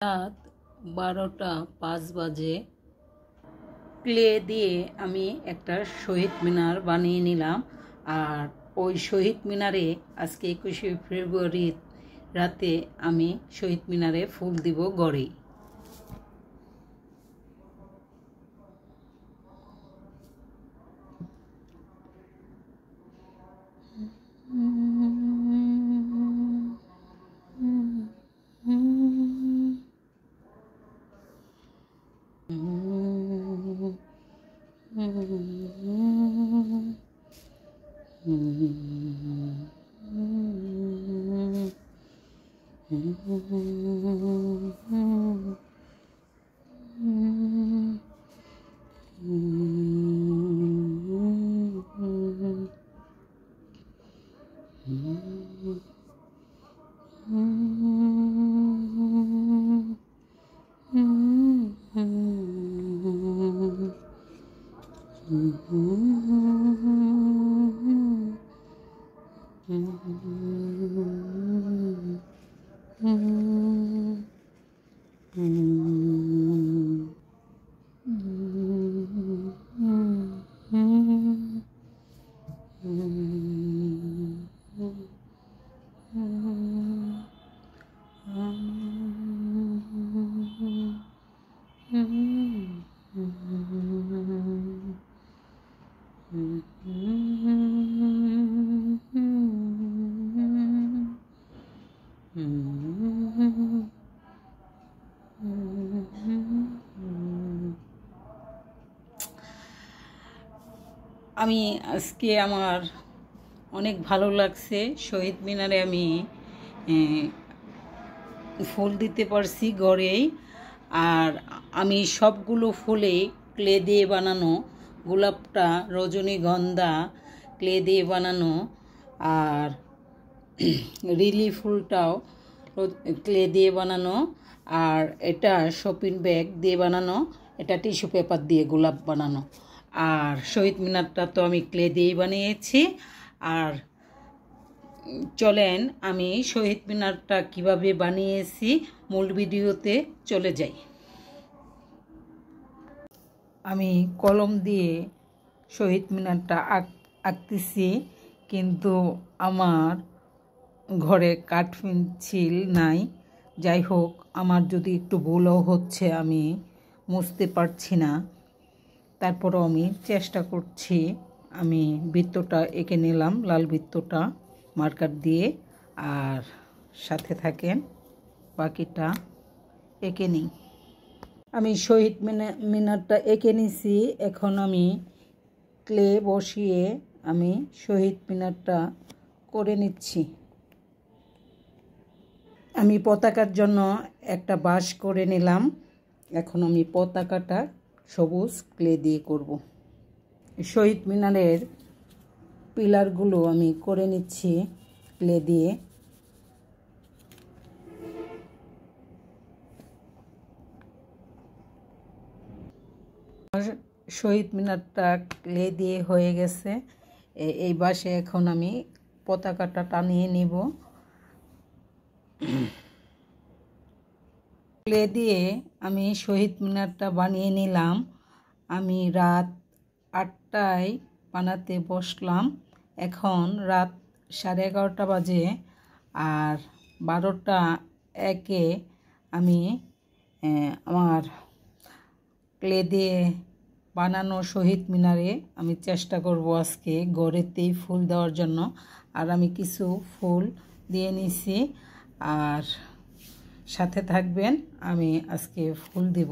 রাত 12:05 বাজে। ক্লে দিয়ে আমি একটা শহীদ মিনার বানিয়ে নিলাম। আর ওই শহীদ মিনারে আজকে 21শে ফেব্রুয়ারি রাতে আমি শহীদ মিনারে ফুল দিব গড়ে। আমি আজকে আমার অনেক ভালো লাগছে, শহীদ মিনারে আমি ফুল দিতে পারছি গড়েই। আর আমি সবগুলো ফুলে ক্লে দিয়ে বানানো, গোলাপটা রজনীগন্ধা ক্লে দিয়ে বানানো, আর লিলি ফুলটাও ক্লে দিয়ে বানানো, আর এটা শপিং ব্যাগ দিয়ে বানানো, এটা টিস্যু পেপার দিয়ে গোলাপ বানানো। আর শহীদ মিনারটা তো আমি ক্লে দিয়েই বানিয়েছি। আর চলেন আমি শহীদ মিনারটা কিভাবে বানিয়েছি মূল ভিডিওতে চলে যাই। আমি কলম দিয়ে শহীদ মিনারটা আঁকতেছি, কিন্তু আমার ঘরে কাঠ পেন্সিল নাই। যাই হোক, আমার যদি একটু ভুলও হচ্ছে, আমি মুছতে পারছি না, তারপরও আমি চেষ্টা করছি। আমি বৃত্তটা এঁকে নিলাম, লাল বৃত্তটা মার্কার দিয়ে, আর সাথে থাকেন, বাকিটা এঁকে নিই। আমি শহীদ মিনারটা এঁকে নিছি। এখন আমি ক্লে বসিয়ে আমি শহীদ মিনারটা করে নিচ্ছি। আমি পতাকার জন্য একটা বাঁশ করে নিলাম। এখন আমি পতাকাটা সবুজ ক্লে দিয়ে করব। শহীদ মিনারের পিলারগুলো আমি করে নিচ্ছি ক্লে দিয়ে। শহীদ মিনারটা ক্লে দিয়ে হয়ে গেছে। এই বাঁশে এখন আমি পতাকাটা টানিয়ে নিব। ক্লে দিয়ে আমি শহীদ মিনারটা বানিয়ে নিলাম। আমি রাত 8টায় বানাতে বসলাম, এখন রাত 11:30 বাজে। আর 12:01 আমি আমার ক্লে দিয়ে বানানো শহীদ মিনারে আমি চেষ্টা করব আজকে গড়েতেই ফুল দেওয়ার জন্য। আর আমি কিছু ফুল দিয়ে নিছি, আর সাথে থাকবেন, আমি আজকে ফুল দেব।